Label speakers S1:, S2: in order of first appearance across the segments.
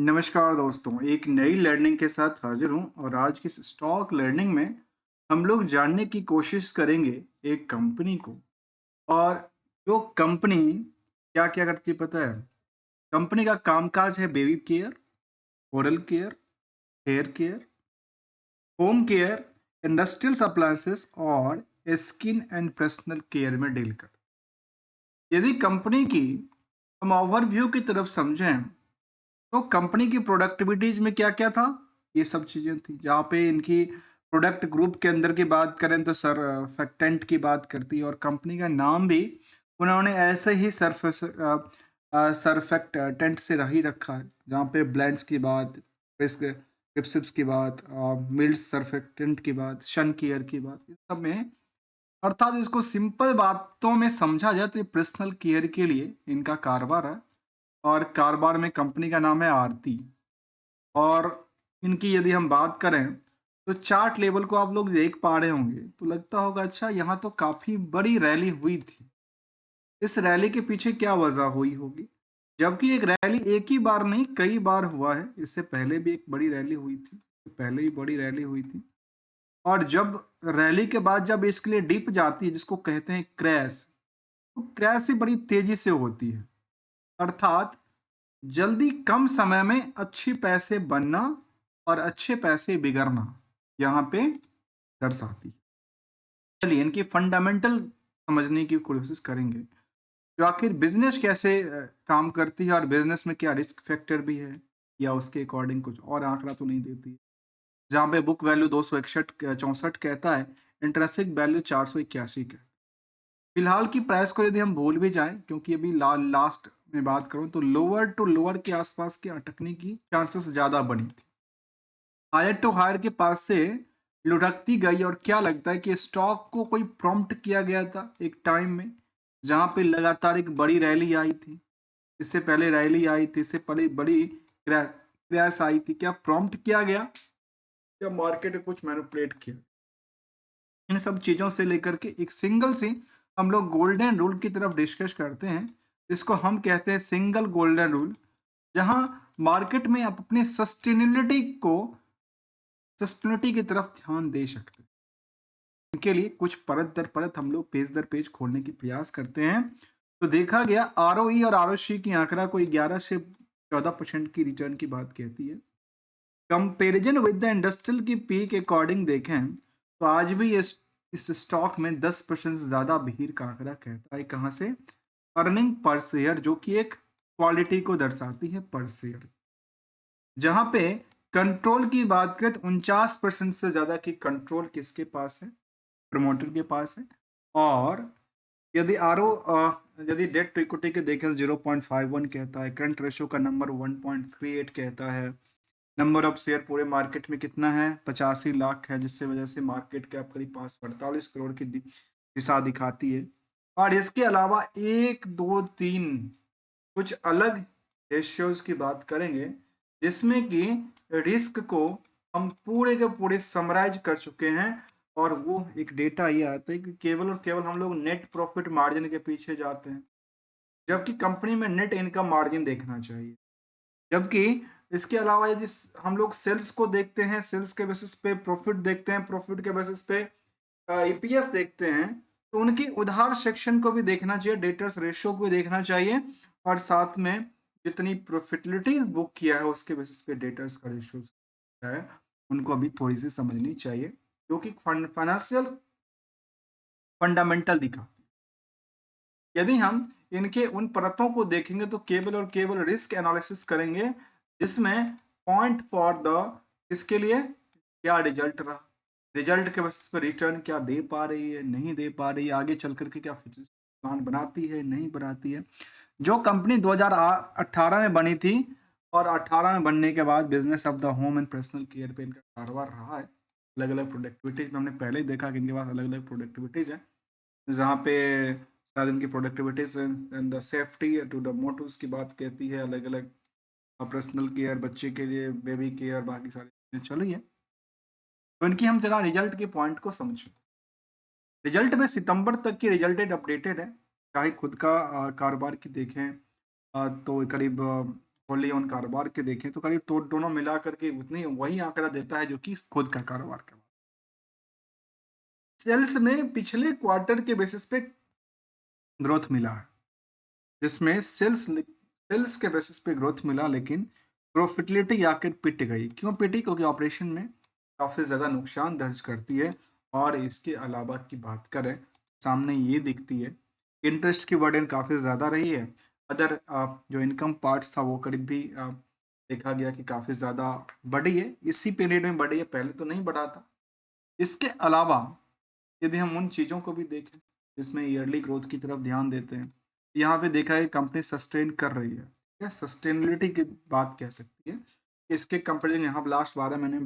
S1: नमस्कार दोस्तों, एक नई लर्निंग के साथ हाजिर हूँ और आज की इस स्टॉक लर्निंग में हम लोग जानने की कोशिश करेंगे एक कंपनी को। और जो कंपनी क्या-क्या करती है पता है? कंपनी का कामकाज है baby care, oral care, hair care, home care, industrial appliances और स्किन एंड पर्सनल केयर में डील कर। यदि कंपनी की हम ओवरव्यू की तरफ समझें तो कंपनी की प्रोडक्टिविटीज में क्या-क्या था? ये सब चीज़ें थी। जहाँ पे इनकी प्रोडक्ट ग्रुप के अंदर की बात करें तो सर्फेक्टेंट की बात करती है और कंपनी का नाम भी उन्होंने ऐसे ही सर्फेक्टेंट से ही रखा है। जहाँ पे ब्लेंड्स की बात, प्रिस्क्रिप्शिव्स की बात, मिल्ड सर्फेक्टेंट की बात, सन केयर की बात, इन सब में अर्थात इसको सिंपल बातों में समझा जाए तो ये पर्सनल केयर के लिए इनका कारोबार है। और कारोबार में कंपनी का नाम है आरती। और इनकी यदि हम बात करें तो चार्ट लेवल को आप लोग देख पा रहे होंगे तो लगता होगा अच्छा यहाँ तो काफी बड़ी रैली हुई थी। इस रैली के पीछे क्या वजह हुई होगी? जबकि एक रैली एक ही बार नहीं कई बार हुआ है। इससे पहले भी एक बड़ी रैली हुई थी, इससे पहले भी बड़ी रैली हुई थी। और जब रैली के बाद जब इसके लिए डिप जाती है जिसको कहते हैं क्रैश, तो क्रैश ही बड़ी तेजी से होती है। अर्थात जल्दी कम समय में अच्छे पैसे बनना और अच्छे पैसे बिगड़ना यहाँ पे दर्शाती है। चलिए इनकी फंडामेंटल समझने की कोशिश करेंगे। जो आखिर बिजनेस कैसे काम करती है और बिजनेस में क्या रिस्क फैक्टर भी है या उसके अकॉर्डिंग कुछ और आंकड़ा तो नहीं देती है। जहाँ पे बुक वैल्यू 261 64 कहता है, इंटरेस्टिक वैल्यू 481 का। फिलहाल की प्राइस को यदि हम भूल भी जाएं क्योंकि अभी लास्ट में बात करूं तो लोअर टू लोअर के आसपास के अटकने की चांसेस ज़्यादा बनी थी। हायर टू हायर के पास से लुढ़कती गई और क्या लगता है कि स्टॉक को कोई प्रॉम्प्ट किया गया था एक टाइम में जहां पे लगातार एक बड़ी रैली आई थी। इससे पहले रैली आई थी, इससे पहले बड़ी क्रैश आई थी। क्या प्रॉम्प्ट किया गया या मार्केट में कुछ मैनिपुलेट किया? इन सब चीज़ों से लेकर के एक सिंगल सी हम लोग गोल्डन रूल की तरफ डिस्कस करते हैं। इसको हम कहते हैं सिंगल गोल्डन रूल, जहां मार्केट में आप अपनी सस्टेनेबिलिटी की तरफ ध्यान दे सकते हैं। इनके लिए कुछ परत दर परत हम लोग पेज दर पेज खोलने की प्रयास करते हैं। तो देखा गया आरओई और आरओसी की आंकड़ा कोई 11 से 14% की रिटर्न की बात कहती है। कंपैरिजन विद द इंडस्ट्रियल की पी के अकॉर्डिंग देखें तो आज भी इस स्टॉक में 10% से ज़्यादा भीड़ का आंकड़ा कहता है। कहाँ से? अर्निंग पर शेयर, जो कि एक क्वालिटी को दर्शाती है पर शेयर। जहाँ पे कंट्रोल की बात करें तो 49% से ज़्यादा की कंट्रोल किसके पास है? प्रमोटर के पास है। और यदि यदि डेट टू इक्विटी के देखें तो 0.51 कहता है। करंट रेशियो का नंबर 1.38 कहता है। नंबर ऑफ शेयर पूरे मार्केट में कितना है? 85 लाख है, जिससे वजह से मार्केट कैप करीब 548 करोड़ की दिशा दिखाती है। और इसके अलावा 1 2 3 कुछ अलग रेशियोज की बात करेंगे जिसमें कि रिस्क को हम पूरे के पूरे समराइज कर चुके हैं। और वो एक डेटा ये आता है कि केवल और केवल हम लोग नेट प्रॉफिट मार्जिन के पीछे जाते हैं, जबकि कंपनी में नेट इनकम मार्जिन देखना चाहिए। जबकि इसके अलावा यदि हम लोग सेल्स को देखते हैं, सेल्स के बेसिस पे प्रॉफिट देखते हैं, प्रॉफिट के बेसिस पे ईपीएस देखते हैं, तो उनकी उधार सेक्शन को भी देखना चाहिए, डेटर्स रेशियो को भी देखना चाहिए। और साथ में जितनी प्रॉफिटेबिलिटी बुक किया है उसके बेसिस पे डेटर्स का रेशियो है, उनको अभी थोड़ी सी समझनी चाहिए, जो कि फाइनेंशियल फंडामेंटल दिखा। यदि हम इनके उन परतों को देखेंगे तो केवल और केवल रिस्क एनालिसिस करेंगे, जिसमें पॉइंट फॉर द इसके लिए क्या रिजल्ट रहा, रिजल्ट के बेसिस पर रिटर्न क्या दे पा रही है, नहीं दे पा रही है, आगे चल करके क्या प्लान बनाती है, नहीं बनाती है। जो कंपनी 2018 में बनी थी और 18 में बनने के बाद business of the home and personal care पे इनका कारोबार रहा है। अलग अलग प्रोडक्टिविटीज में हमने पहले ही देखा कि इनके पास अलग अलग प्रोडक्टिविटीज है, जहाँ पे शायद इनकी productivities and the safety to the motives की बात कहती है। अलग अलग पर्सनल केयर, बच्चे के लिए बेबी केयर, बाकी सारी चीज़ें चली है। तो इनकी हम जरा रिजल्ट के पॉइंट को समझें। रिजल्ट में सितंबर तक की रिजल्टेड अपडेटेड है। चाहे खुद का कारोबार की देखें तो करीब होली ऑन कारोबार के देखें तो करीब तो दोनों मिला करके उतनी वही आंकड़ा देता है जो कि खुद का कारोबार का। सेल्स में पिछले क्वार्टर के बेसिस पे ग्रोथ मिला है, जिसमें सेल्स के बेसिस पे ग्रोथ मिला, लेकिन प्रॉफिटेबिलिटी आकर पिट गई। क्यों पिटी? क्योंकि ऑपरेशन में काफ़ी ज़्यादा नुकसान दर्ज करती है। और इसके अलावा की बात करें, सामने ये दिखती है इंटरेस्ट की बर्डन काफ़ी ज़्यादा रही है। अदर जो इनकम पार्ट्स था वो करीब भी देखा गया कि काफ़ी ज़्यादा बढ़ी है, इसी पीरियड में बढ़ी है, पहले तो नहीं बढ़ा था। इसके अलावा यदि हम उन चीज़ों को भी देखें जिसमें ईयरली ग्रोथ की तरफ ध्यान देते हैं, यहाँ पे देखा है कंपनी सस्टेन कर रही है। क्या सस्टेनेबिलिटी की बात कह सकती है? इसके कंपेरिजन यहाँ लास्ट 12 महीने में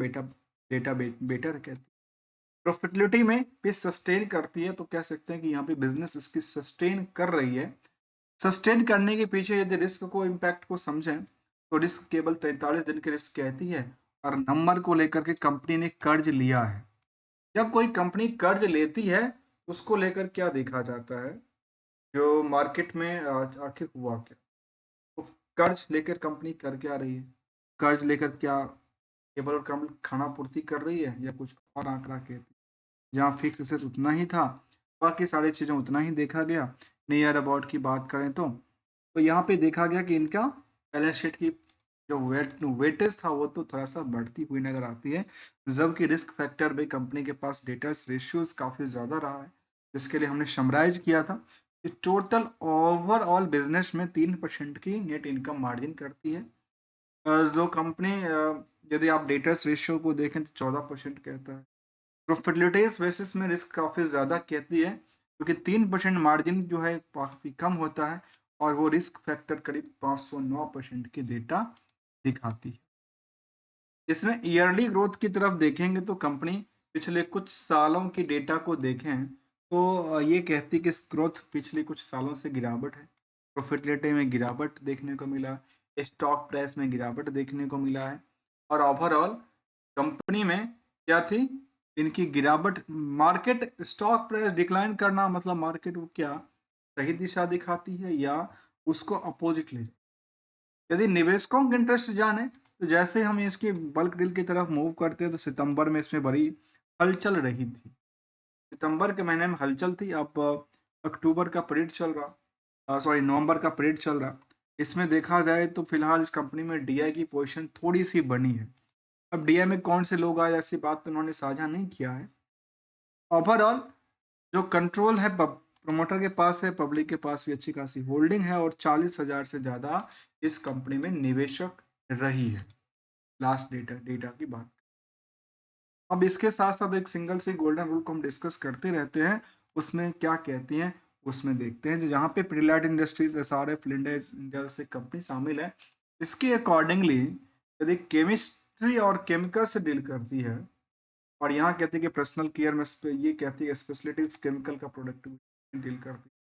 S1: डेटा बेटर कहती है। प्रॉफिटेबिलिटी में भी सस्टेन करती है, तो कह सकते हैं कि यहाँ पे बिजनेस इसकी सस्टेन कर रही है। सस्टेन करने के पीछे यदि रिस्क को इम्पैक्ट को समझें तो रिस्क केवल 43 दिन की रिस्क कहती है, और नंबर को लेकर के कंपनी ने कर्ज लिया है। जब कोई कंपनी कर्ज लेती है तो उसको लेकर क्या देखा जाता है, जो मार्केट में आखिर हुआ क्या, तो कर्ज लेकर कंपनी कर क्या रही है, कर्ज लेकर क्या केवल और केवल खाना पूर्ति कर रही है या कुछ और आंकड़ा कहती है। जहाँ फिक्स एसेट उतना ही था, बाकी सारी चीज़ें उतना ही देखा गया। नियर अबाउट की बात करें तो यहाँ पे देखा गया कि इनका बैलेंस शीट की जो वेटेज था वो तो थोड़ा सा बढ़ती हुई नजर आती है, जबकि रिस्क फैक्टर भी कंपनी के पास डेटर्स रेशियोज काफ़ी ज़्यादा रहा है, जिसके लिए हमने समराइज किया था कि टोटल ओवरऑल बिजनेस में 3% की नेट इनकम मार्जिन करती है। जो कंपनी यदि आप डेटर्स रेशियो को देखें तो 14% कहता है। प्रॉफिटेबिलिटीज बेसिस में रिस्क काफ़ी ज़्यादा कहती है, क्योंकि 3% मार्जिन जो है काफ़ी कम होता है, और वो रिस्क फैक्टर करीब 509% की डेटा दिखाती है। इसमें ईयरली ग्रोथ की तरफ देखेंगे तो कंपनी पिछले कुछ सालों की डेटा को देखें तो ये कहती है कि ग्रोथ पिछले कुछ सालों से गिरावट है। प्रॉफिटेबिलिटी में गिरावट देखने को मिला, स्टॉक प्राइस में गिरावट देखने को मिला है, और ओवरऑल कंपनी में क्या थी, इनकी गिरावट। मार्केट स्टॉक प्राइस डिक्लाइन करना मतलब मार्केट को क्या सही दिशा दिखाती है या उसको अपोजिट ले जाए। यदि निवेशकों के इंटरेस्ट जाने तो जैसे हम इसकी बल्क डील की तरफ मूव करते हैं तो सितंबर में इसमें बड़ी हलचल रही थी। सितंबर के महीने में हलचल थी। अब अक्टूबर का पीरियड चल रहा, सॉरी नवंबर का पीरियड चल रहा। इसमें देखा जाए तो फिलहाल इस कंपनी में डीआई की पोजीशन थोड़ी सी बनी है। अब डीआई में कौन से लोग आए ऐसी बात तो उन्होंने साझा नहीं किया है। ओवरऑल जो कंट्रोल है प्रमोटर के पास है, पब्लिक के पास भी अच्छी खासी होल्डिंग है, और 40,000 से ज़्यादा इस कंपनी में निवेशक रही है। लास्ट डेटा की बात। अब इसके साथ साथ एक सिंगल सी गोल्डन रूल को हम डिस्कस करते रहते हैं, उसमें क्या कहती हैं उसमें देखते हैं। जो जहाँ पे पिडिलाइट इंडस्ट्रीज, एसआरएफ, लिंडेज इंडिया जैसे कंपनी शामिल है, इसके अकॉर्डिंगली यदि केमिस्ट्री और केमिकल से डील करती है, और यहाँ कहती है कि पर्सनल केयर में ये कहती है स्पेशलिटीज केमिकल का प्रोडक्ट डील करती है,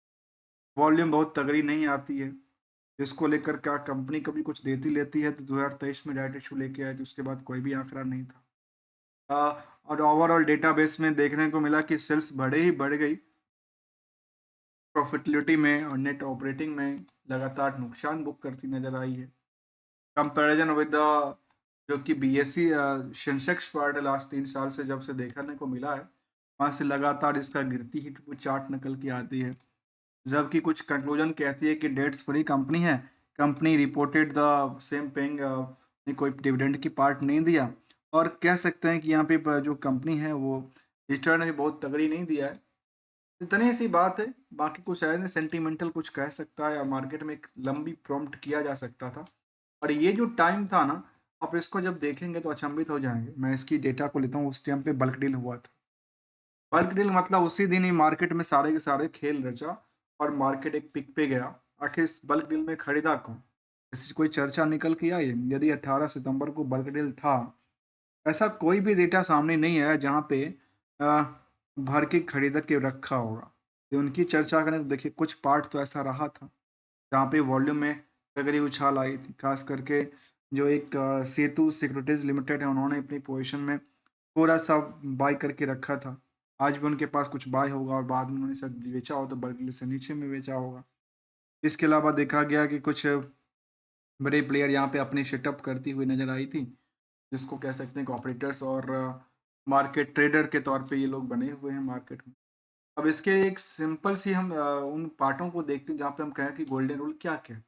S1: वॉल्यूम बहुत तगड़ी नहीं आती है, इसको लेकर क्या कंपनी कभी कुछ देती लेती है तो 2023 में डाइट इशू लेके आए, तो उसके बाद कोई भी आंकड़ा नहीं था। और ओवरऑल डेटाबेस में देखने को मिला कि सेल्स बढ़ गई, प्रॉफिटेबिलिटी में और नेट ऑपरेटिंग में लगातार नुकसान बुक करती नजर आई है। कंपैरिजन विद द जो कि बीएससी सेंसेक्स पार्ट है, लास्ट 3 साल से जब से देखने को मिला है, वहाँ से लगातार इसका गिरती ही चार्ट निकल के आती है। जबकि कुछ कंक्लूजन कहती है कि डेट्स फ्री कंपनी है, company reported the same paying ने कोई डिविडेंड की पार्ट नहीं दिया, और कह सकते हैं कि यहाँ पे जो कंपनी है वो रिटर्न भी बहुत तगड़ी नहीं दिया है। इतनी सी बात है, बाकी कुछ है नहीं, सेंटिमेंटल कुछ कह सकता है, या मार्केट में एक लंबी प्रॉम्प्ट किया जा सकता था। और ये जो टाइम था ना, आप इसको जब देखेंगे तो अचंभित हो जाएंगे। मैं इसकी डेटा को लेता हूँ, उस टाइम पे बल्क डील हुआ था। बल्क डील मतलब उसी दिन ही मार्केट में सारे के सारे खेल रचा और मार्केट एक पिक पे गया। आखिर इस बल्क डील में खरीदा कौन, इसकी कोई चर्चा निकल के आई? यदि 18 सितंबर को बल्क डील था, ऐसा कोई भी डेटा सामने नहीं आया जहाँ पे अ, भर के खरीद के रखा होगा। तो उनकी चर्चा करें तो देखिए कुछ पार्ट तो ऐसा रहा था जहाँ पे वॉल्यूम में तगड़ी उछाल आई थी, खास करके जो एक सेतु सिक्योरिटीज लिमिटेड है, उन्होंने अपनी पोजीशन में थोड़ा सा बाय करके रखा था। आज भी उनके पास कुछ बाय होगा, और बाद में उन्होंने शायद बेचा हो तो बल्कि से नीचे में बेचा होगा। इसके अलावा देखा गया कि कुछ बड़े प्लेयर यहाँ पे अपनी सेटअप करती हुई नजर आई थी, जिसको कह सकते हैं कि ऑपरेटर्स और मार्केट ट्रेडर के तौर पे ये लोग बने हुए हैं मार्केट में। अब इसके एक सिंपल सी हम उन पार्टों को देखते हैं जहाँ पे हम कहें कि गोल्डन रूल क्या कहते हैं।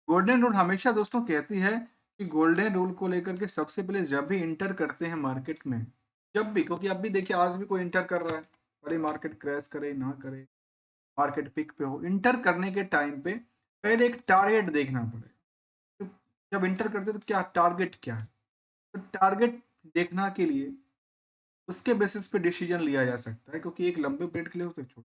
S1: गोल्डन रूल हमेशा दोस्तों कहती है कि गोल्डन रूल को लेकर के सबसे पहले जब भी इंटर करते हैं मार्केट में, जब भी, क्योंकि अब भी देखिए आज भी कोई इंटर कर रहा है, भले मार्केट क्रैश करे ना करे, मार्केट पिक पे हो, इंटर करने के टाइम पे पहले एक टारगेट देखना पड़ेगा। तो जब इंटर करते हैं तो क्या टारगेट क्या है, तो टारगेट देखना के लिए उसके बेसिस पे डिसीजन लिया जा सकता है, क्योंकि एक लंबे पीरियड के लिए हो सकता है,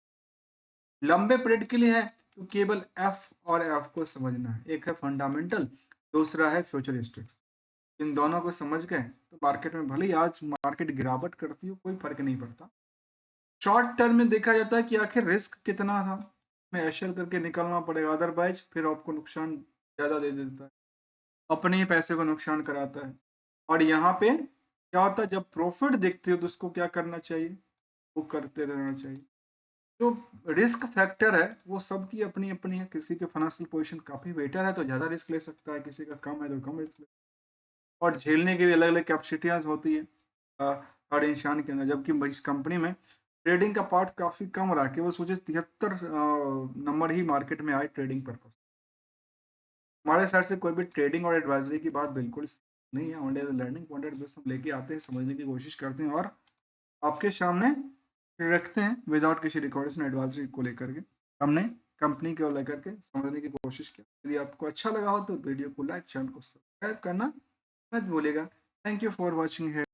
S1: लंबे पीरियड के लिए है तो केवल एफ और एफ को समझना है। एक है फंडामेंटल, दूसरा है फ्यूचरिस्टिक्स। इन दोनों को समझ गए तो मार्केट में भले ही आज मार्केट गिरावट करती हो, कोई फर्क नहीं पड़ता। शॉर्ट टर्म में देखा जाता है कि आखिर रिस्क कितना था, में एशर करके निकलना पड़ेगा, अदरवाइज फिर आपको नुकसान ज़्यादा दे देता है, अपने ही पैसे को नुकसान कराता है। और यहाँ पे क्या होता है, जब प्रॉफिट देखते हो तो उसको क्या करना चाहिए, वो करते रहना चाहिए। जो रिस्क फैक्टर है वो सबकी अपनी अपनी है, किसी के फाइनेंशियल पोजीशन काफ़ी बेटर है तो ज़्यादा रिस्क ले सकता है, किसी का कम है तो कम रिस्क ले, और झेलने की भी अलग अलग कैपेसिटियाँ होती है हर इंसान के अंदर। जबकि इस कंपनी में ट्रेडिंग का पार्ट काफ़ी कम रहा, केवल सोचे 73 नंबर ही मार्केट में आए ट्रेडिंग पर्पज। हमारे साइड से कोई भी ट्रेडिंग और एडवाइजरी की बात बिल्कुल नहीं है, only learning point of view हम लेके आते हैं, समझने की कोशिश करते हैं और आपके सामने रखते हैं विदाउट किसी रिकॉर्डेशन एडवाइजरी को लेकर के। हमने कंपनी को लेकर के समझने की कोशिश की। यदि आपको अच्छा लगा हो तो वीडियो को लाइक, चैनल को सब्सक्राइब करना मत भूलिएगा। थैंक यू फॉर वॉचिंग है।